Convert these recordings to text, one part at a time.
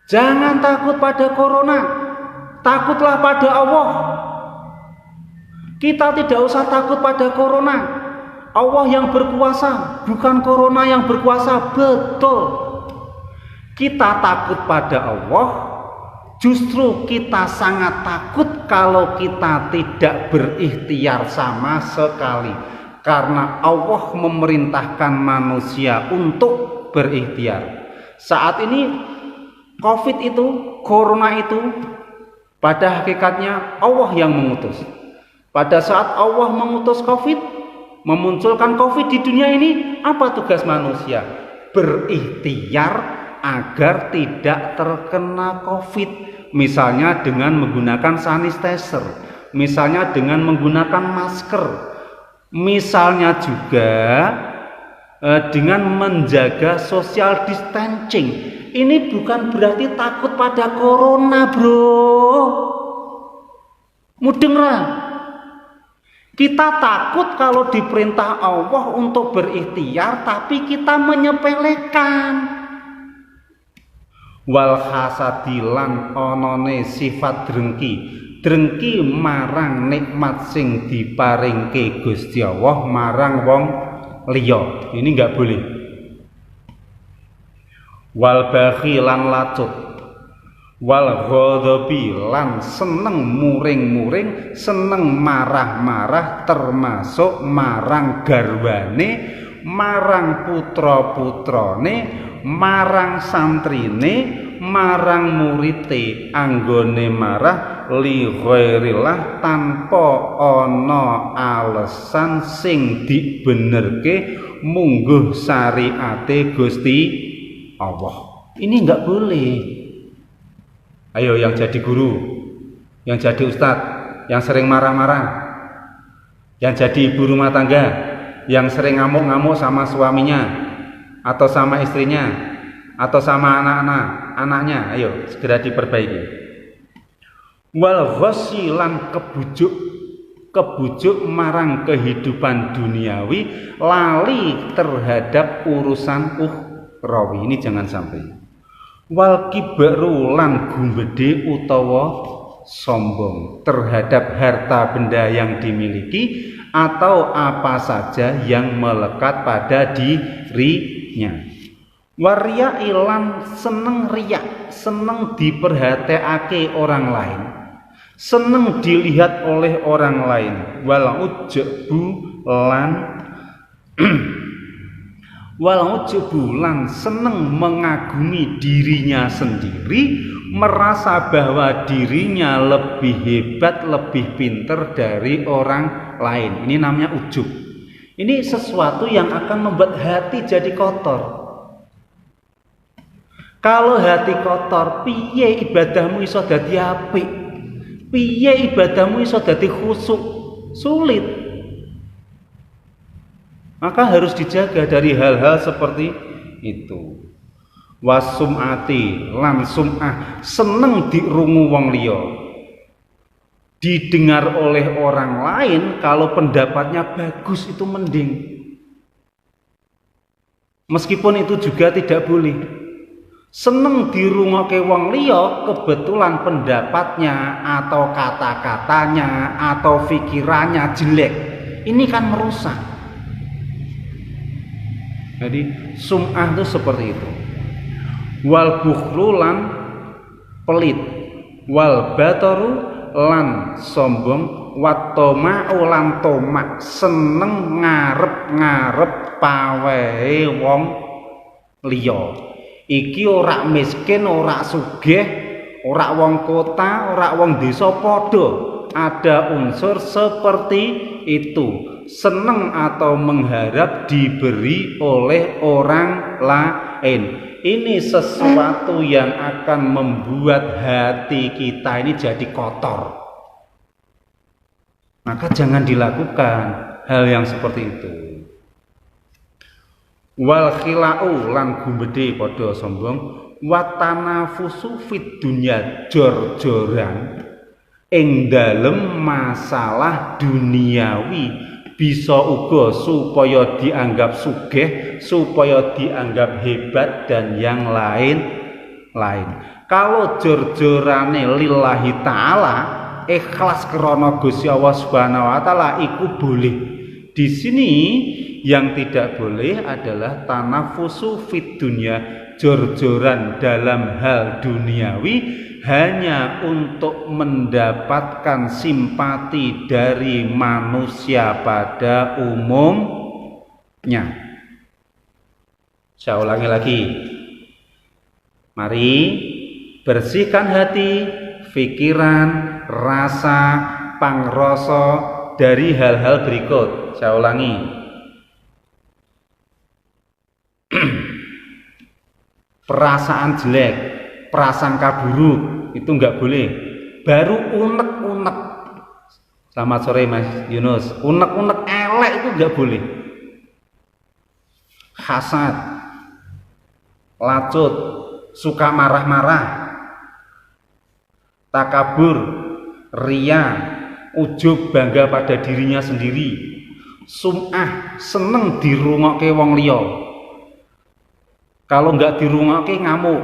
Jangan takut pada corona, takutlah pada Allah. Kita tidak usah takut pada corona. Allah yang berkuasa, bukan corona yang berkuasa. Betul. Kita takut pada Allah, justru kita sangat takut kalau kita tidak berikhtiar sama sekali. Karena Allah memerintahkan manusia untuk berikhtiar. Saat ini COVID itu, corona itu, pada hakikatnya Allah yang mengutus. Pada saat Allah mengutus COVID, memunculkan COVID di dunia ini, apa tugas manusia? Berikhtiar agar tidak terkena COVID. Misalnya dengan menggunakan sanitizer, misalnya dengan menggunakan masker, misalnya juga dengan menjaga social distancing. Ini bukan berarti takut pada corona, bro. Mudeng lah. Kita takut kalau diperintah Allah untuk berikhtiar, tapi kita menyepelekan. Wal hasadilan onone sifat drengki marang nikmat sing diparingke Gusti Allah marang wong liya. Ini enggak boleh. Wal baghi lan lacut, wal ghadabi lan seneng muring-muring, seneng marah-marah, termasuk marang garwane, marang putra-putrane, marang santrine, marang murite, anggone marah li ghairillah tanpa ana alasan sing dibenerke mungguh syariate Gusti Allah. Ini enggak boleh. Ayo yang jadi guru, yang jadi ustadz, yang sering marah-marah, yang jadi ibu rumah tangga, yang sering ngamuk-ngamuk sama suaminya atau sama istrinya atau sama anaknya, ayo segera diperbaiki. Wal ghasyi lan kebujuk marang kehidupan duniawi, lali terhadap urusan rawi. Ini jangan sampai. Wal kibru lan gumbede utawa sombong terhadap harta benda yang dimiliki atau apa saja yang melekat pada dirinya. Waria ilan seneng riak, seneng diperhatekake orang lain, seneng dilihat oleh orang lain. Wal ujbu lan seneng mengagumi dirinya sendiri, merasa bahwa dirinya lebih hebat, lebih pinter dari orang lain. Ini namanya ujub. Ini sesuatu yang akan membuat hati jadi kotor. Kalau hati kotor, piye ibadahmu iso dadi apik? Piye ibadahmu iso dadi khusyuk? Sulit. Maka harus dijaga dari hal-hal seperti itu. Wasum'ati lan sum'ah, seneng dirungu wong liya, didengar oleh orang lain. Kalau pendapatnya bagus itu mending, meskipun itu juga tidak boleh. Seneng dirungokke wong liya, kebetulan pendapatnya atau kata-katanya atau pikirannya jelek, ini kan merusak. Jadi sum'ah itu seperti itu. Wal bukhlu lan pelit, wal bataru lan sombong, wattoma'u lan tomak, seneng ngarep-ngarep pawehe wong liya. Iki ora miskin, ora sugih, ora wong kota, ora wong desa, padha ada unsur seperti itu. Seneng atau mengharap diberi oleh orang lain. Ini sesuatu yang akan membuat hati kita ini jadi kotor. Maka jangan dilakukan hal yang seperti itu. Wal khila'u lan gumbede padha sombong, watanafusu fid dunya jor-joran ing dalem masalah duniawi, bisa uga supaya dianggap sugih, supaya dianggap hebat dan yang lain lain. Kalau jor-jorane lillahi ta'ala, ikhlas krana Gusti Allah Subhanahu wa taala iku boleh. Di sini yang tidak boleh adalah tanafusu fid dunya, jor-joran dalam hal duniawi hanya untuk mendapatkan simpati dari manusia pada umumnya. Saya ulangi lagi. Mari bersihkan hati, pikiran, rasa, pangrasa dari hal-hal berikut. Saya ulangi. Perasaan jelek, prasangka buruk itu enggak boleh. Baru unek-unek. Selamat sore Mas Yunus. Unek-unek elek itu enggak boleh. Hasad, lacut, suka marah-marah, takabur, ria, ujub bangga pada dirinya sendiri, sum'ah, seneng dirungokke wong liya. Kalau nggak dirungokke ngamuk,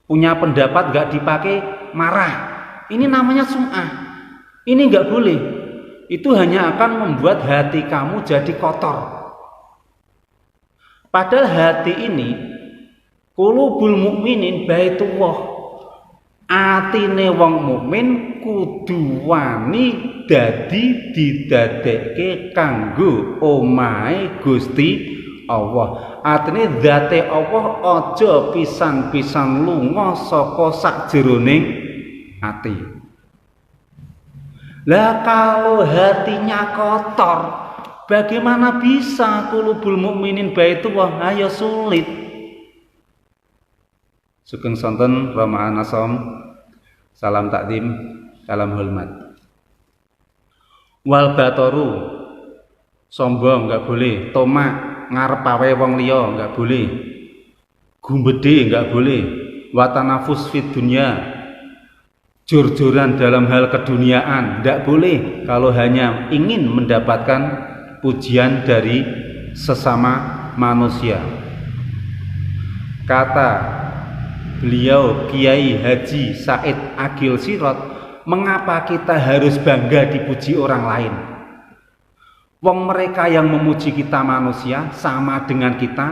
punya pendapat nggak dipakai marah. Ini namanya sum'ah. Ini nggak boleh. Itu hanya akan membuat hati kamu jadi kotor. Padahal hati ini qulubul mukminin baitullah. Atine wong mukmin kudu wani dadi didadekke kanggo omahe Gusti Allah. Atine zate Allah aja pisan-pisan lunga saka sakjeroning ati. Lah kalau hatinya kotor, bagaimana bisa qulubul mukminin baitullah? Ayo sulit. Sugeng sonten Rama Anasom, salam takdim, salam hormat. Wal batoru, sombong nggak boleh, tomak ngarep awe wong liya nggak boleh, gumbedhe nggak boleh, watanafus fid dunya, jor-joran dalam hal keduniaan nggak boleh kalau hanya ingin mendapatkan pujian dari sesama manusia. Kata beliau Kiai Haji Said Agil Sirot, mengapa kita harus bangga dipuji orang lain? Wong mereka yang memuji kita manusia sama dengan kita,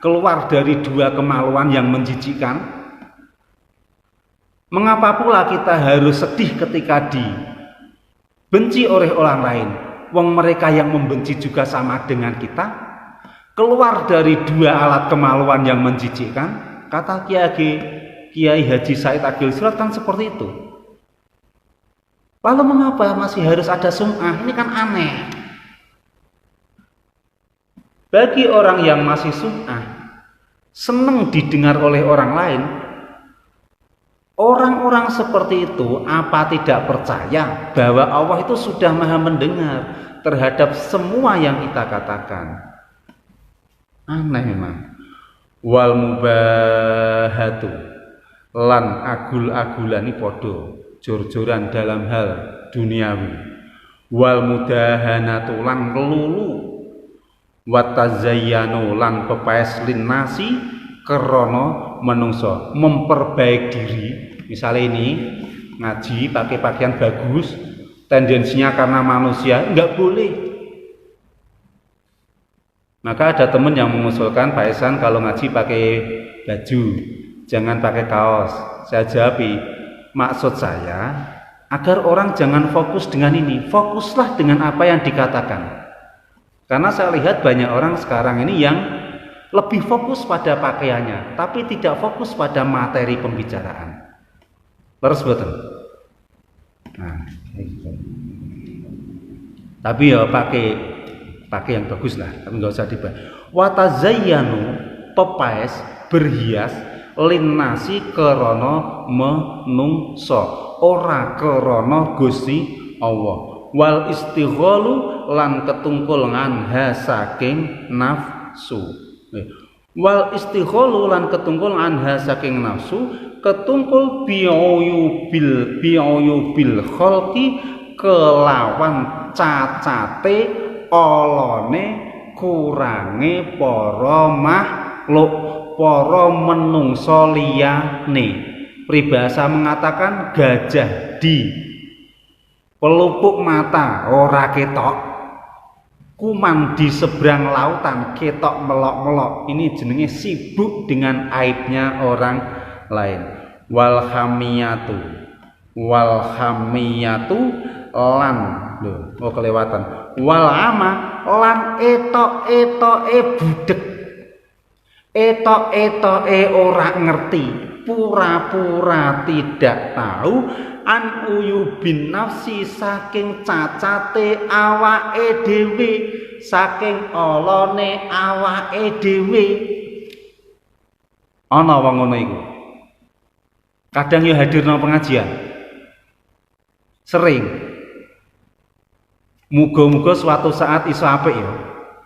keluar dari dua kemaluan yang menjijikkan. Mengapa pula kita harus sedih ketika dibenci oleh orang lain? Wong mereka yang membenci juga sama dengan kita, keluar dari dua alat kemaluan yang menjijikkan. Kata Kiai Haji Said Agil Sirot kan seperti itu. Lalu mengapa masih harus ada sum'ah? Ini kan aneh. Bagi orang yang masih sum'ah, senang didengar oleh orang lain, orang-orang seperti itu apa tidak percaya bahwa Allah itu sudah maha mendengar terhadap semua yang kita katakan? Aneh memang. Wal mubahatu lan agul-agulani podo jor-joran dalam hal duniawi. Wal mudahanatu lan kelulu, watazayyanu lan pepaes linnasi krana menungso, memperbaik diri. Misalnya ini ngaji pakai pakaian bagus, tendensinya karena manusia, enggak boleh. Maka ada teman yang mengusulkan, Pak Esan kalau ngaji pakai baju, jangan pakai kaos. Saya jawab, maksud saya agar orang jangan fokus dengan ini, fokuslah dengan apa yang dikatakan. Karena saya lihat banyak orang sekarang ini yang lebih fokus pada pakaiannya, tapi tidak fokus pada materi pembicaraan. Terus betul. Nah, tapi ya pakai yang bagus lah, tapi nggak usah dibahas. Watazayyanu pepaes berhias linnasi krana menungso, ora krana Gusti Allah. Wal istighalu lan ketungkul nganha saking nafsu. Wal istighalu lan ketungkul anha saking nafsu, ketungkul bi'uyubil khalqi kelawan cacate olone kurange para makhluk. para menungso liyane. Pribahasa mengatakan gajah di pelupuk mata ora ketok, kuman di seberang lautan ketok melok-melok. Ini jenenge sibuk dengan aibnya orang lain. Wal hamiyatu lan kelewatan. Wal ama lan etok-etoke budek. Etok-etoke ora ngerti, pura-pura tidak tahu an uyubin nafsi saking cacate awake dhewe, saking olone awake dhewe. Ana wong ngono iku. Kadang ya hadir nang pengajian. Sering. Muga-muga suatu saat iso apik ya.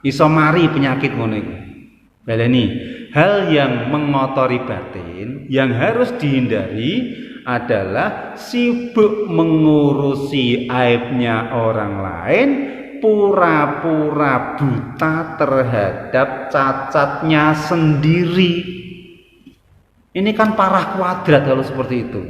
Iso mari penyakit ngono iku. Baleni, hal yang mengotori batin yang harus dihindari adalah sibuk mengurusi aibnya orang lain, pura-pura buta terhadap cacatnya sendiri. Ini kan parah kuadrat kalau seperti itu.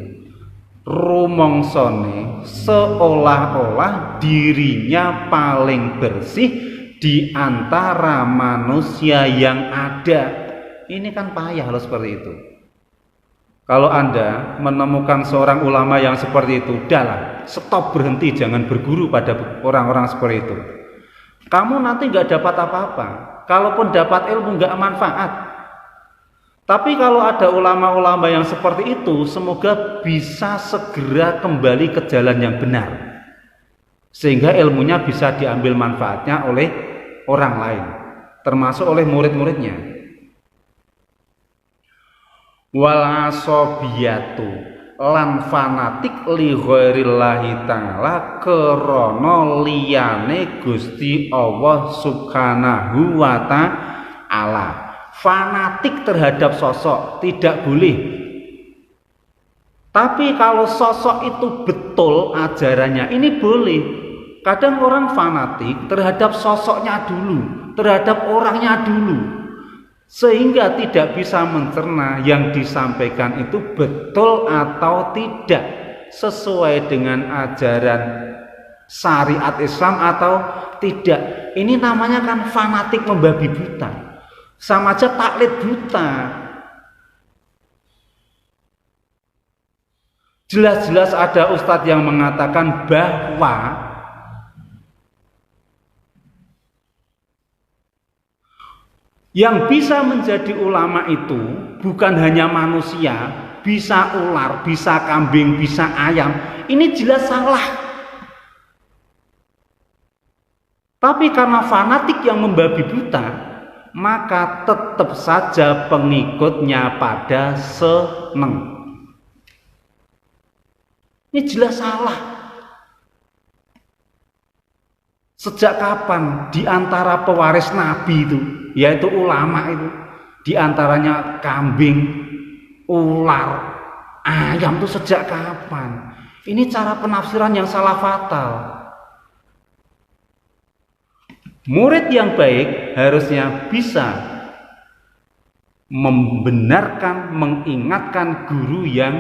Rumongsone seolah-olah dirinya paling bersih di antara manusia yang ada. Ini kan payah loh seperti itu. Kalau Anda menemukan seorang ulama yang seperti itu, udahlah, stop, berhenti, jangan berguru pada orang-orang seperti itu. Kamu nanti nggak dapat apa-apa. Kalaupun dapat ilmu nggak manfaat. Tapi kalau ada ulama-ulama yang seperti itu, semoga bisa segera kembali ke jalan yang benar. Sehingga ilmunya bisa diambil manfaatnya oleh orang lain, termasuk oleh murid-muridnya. Wal asobiyatu lan fanatik li ghairillahi ta'ala krana liyane Gusti Allah Subhanahu wa ta'ala. Fanatik terhadap sosok tidak boleh. Tapi kalau sosok itu betul ajarannya, ini boleh. Kadang orang fanatik terhadap sosoknya dulu, terhadap orangnya dulu, sehingga tidak bisa mencerna yang disampaikan itu betul atau tidak sesuai dengan ajaran syariat Islam atau tidak. Ini namanya kan fanatik membabi buta. Sama aja taklid buta. Jelas-jelas ada ustadz yang mengatakan bahwa yang bisa menjadi ulama itu bukan hanya manusia, bisa ular, bisa kambing, bisa ayam. Ini jelas salah. Tapi karena fanatik yang membabi buta, maka tetap saja pengikutnya pada seneng. Ini jelas salah. Sejak kapan di antara pewaris Nabi itu, yaitu ulama itu, di antaranya kambing, ular, ayam itu sejak kapan? Ini cara penafsiran yang salah fatal. Murid yang baik harusnya bisa membenarkan, mengingatkan guru yang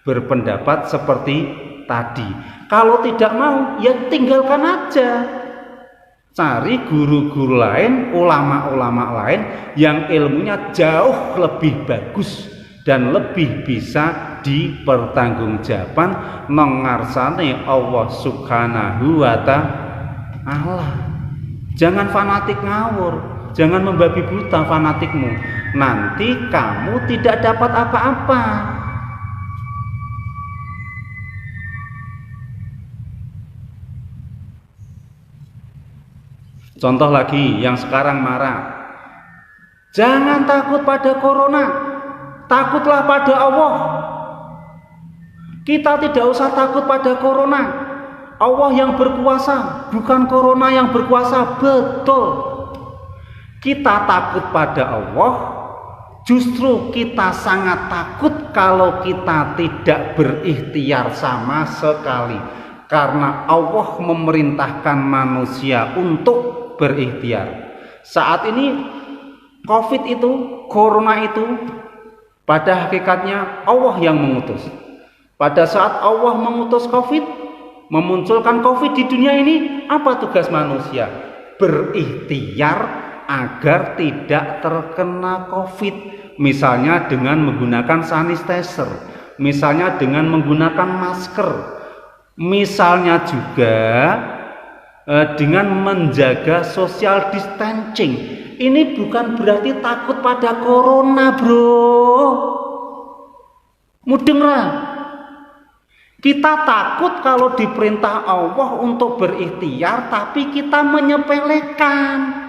berpendapat seperti tadi. Kalau tidak mau, ya tinggalkan aja. Cari guru-guru lain, ulama-ulama lain yang ilmunya jauh lebih bagus dan lebih bisa dipertanggungjawabkan nang ngarsane Allah Subhanahu wa ta'ala. Jangan fanatik ngawur, jangan membabi buta fanatikmu. Nanti kamu tidak dapat apa-apa. Contoh lagi yang sekarang marah. Jangan takut pada corona, takutlah pada Allah. Kita tidak usah takut pada corona. Allah yang berkuasa, bukan corona yang berkuasa. Betul. Kita takut pada Allah, justru kita sangat takut kalau kita tidak berikhtiar sama sekali. Karena Allah memerintahkan manusia untuk berikhtiar. Saat ini Covid itu, corona itu pada hakikatnya Allah yang mengutus. Pada saat Allah mengutus Covid, memunculkan Covid di dunia ini, apa tugas manusia? Berikhtiar agar tidak terkena Covid. Misalnya dengan menggunakan sanitizer, misalnya dengan menggunakan masker, misalnya juga dengan menjaga social distancing. Ini bukan berarti takut pada corona, bro. Mudeng lah. Kita takut kalau diperintah Allah untuk berikhtiar, tapi kita menyepelekan.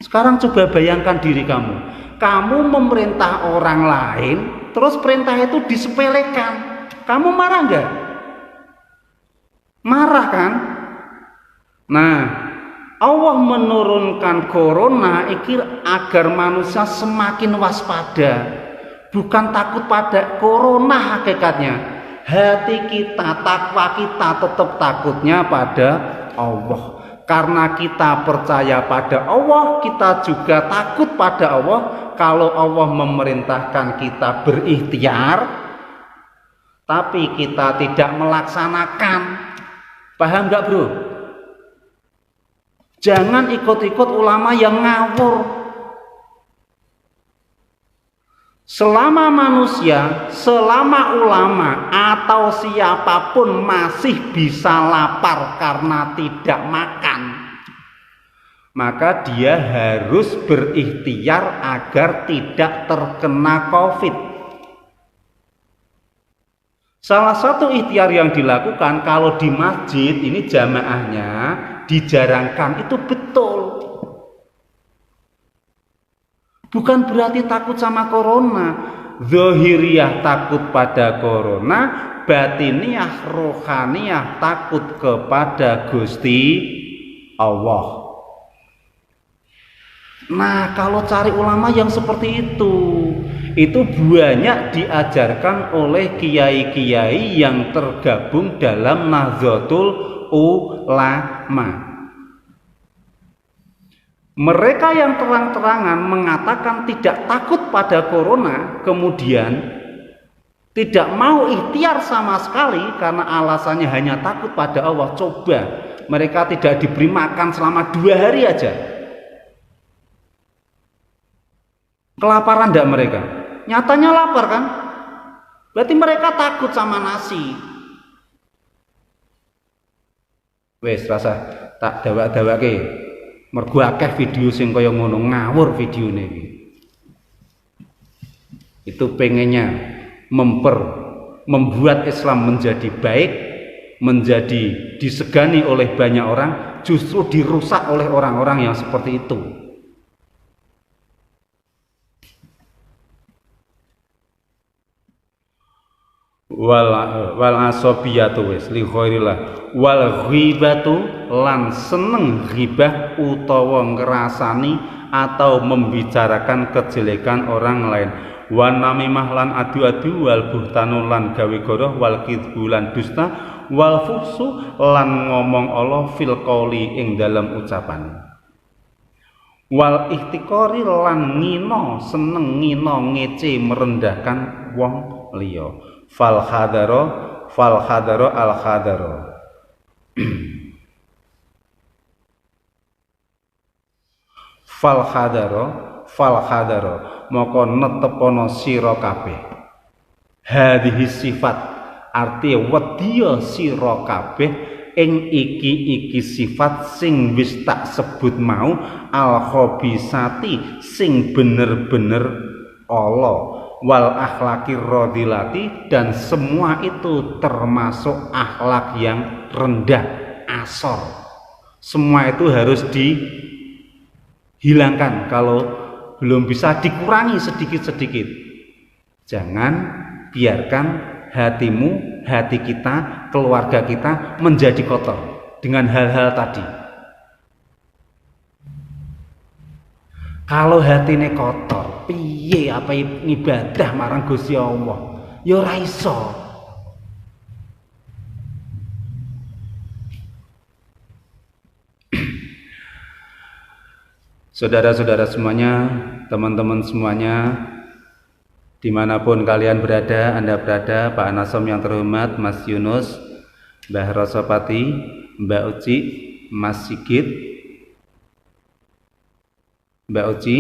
Sekarang coba bayangkan diri kamu. Kamu memerintah orang lain, terus perintah itu disepelekan. Kamu marah nggak? Marah kan? Nah, Allah menurunkan corona agar manusia semakin waspada. Bukan takut pada corona hakikatnya. Hati kita, takwa kita tetap takutnya pada Allah. Karena kita percaya pada Allah, kita juga takut pada Allah. Kalau Allah memerintahkan kita berikhtiar, tapi kita tidak melaksanakan. Paham nggak, bro? Jangan ikut-ikut ulama yang ngawur. Selama manusia, selama ulama atau siapapun masih bisa lapar karena tidak makan, maka dia harus berikhtiar agar tidak terkena Covid. Salah satu ikhtiar yang dilakukan kalau di masjid ini jamaahnya dijarangkan, itu betul. Bukan berarti takut sama corona. Zahiriyah takut pada corona, batiniyah, rohaniyah takut kepada Gusti Allah. Nah, kalau cari ulama yang seperti itu banyak diajarkan oleh kiai-kiai yang tergabung dalam Nahdlatul Ulama. Mereka yang terang-terangan mengatakan tidak takut pada corona, kemudian tidak mau ikhtiar sama sekali karena alasannya hanya takut pada Allah. Coba mereka tidak diberi makan selama 2 hari aja, kelaparan tidak mereka? Nyatanya lapar kan? Berarti mereka takut sama nasi. Wes rasa tak dawak-dawake. Mergo akeh video sing kaya ngono, ngawur videone iki. Itu pengennya membuat Islam menjadi baik, menjadi disegani oleh banyak orang, justru dirusak oleh orang-orang yang seperti itu. Wal asobiyatu wis li khairillah wal ghibatu lan seneng ghibah utawa ngrasani atau membicarakan kejelekan orang lain, wa namimah lan adu-adu, wal buhtanu lan gawe goroh, wal kidbu lan dusta, wal fuhsu lan ngomong Allah fil qauli ing dalam ucapan, wal ihtikori lan ngino, seneng ngino ngece merendahkan wong liya. Fal khadaro al khadaro fal khadaro moko netepono sira kabeh hadhihi sifat, arti wedya sira kabeh ing iki sifat sing wis tak sebut mau, al khabisati sing bener-bener Allah, wal akhlaki radilati, dan semua itu termasuk akhlak yang rendah, asor. Semua itu harus dihilangkan, kalau belum bisa dikurangi sedikit-sedikit. Jangan biarkan hatimu, hati kita, keluarga kita menjadi kotor dengan hal-hal tadi. Kalau hatine kotor, piye apa ibadah marang Gusti Allah? Ya ora iso. Saudara-saudara semuanya, teman-teman semuanya, dimanapun kalian berada, Anda berada, Pak Anasom yang terhormat, Mas Yunus, Mbah Rosopati, Mbak Uci, Mas Sigit, Mbak Uci,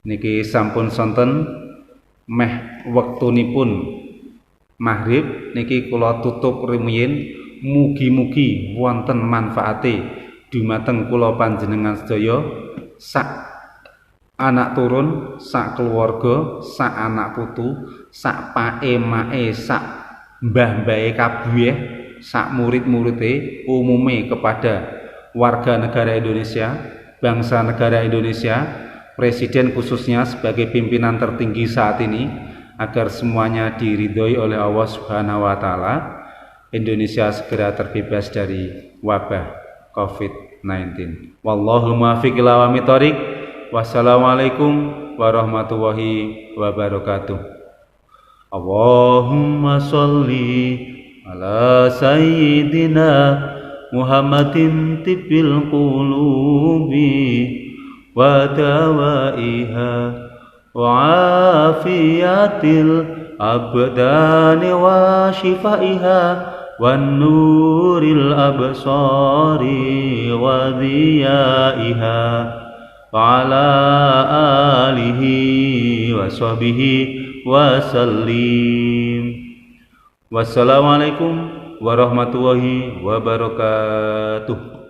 niki sampun sonten meh wektunipun maghrib, niki kula tutup rumiyin, mugi-mugi wonten manfaate dumateng kula panjenengan sedaya, sak anak turun, sak keluarga, sak anak putu, sak pae mae, sak mbah-mbahe kabeh, sak murid-muride, umume kepada warga negara Indonesia, bangsa negara Indonesia, presiden khususnya sebagai pimpinan tertinggi saat ini, agar semuanya diridhoi oleh Allah Subhanahu wa taala, Indonesia segera terbebas dari wabah COVID-19. Wallahu muwaffiq ila aqwamit thoriq. Wassalamualaikum warahmatullahi wabarakatuh. Allahumma sholli ala sayyidina Muhammadin tibbil qulubi wa dawaiha wa afiyatil abdani wa shifaiha wan nuril absari wa dhiyaiha wa ala alihi wa sahbihi wa sallim. Wassalamualaikum warahmatullahi wabarakatuh.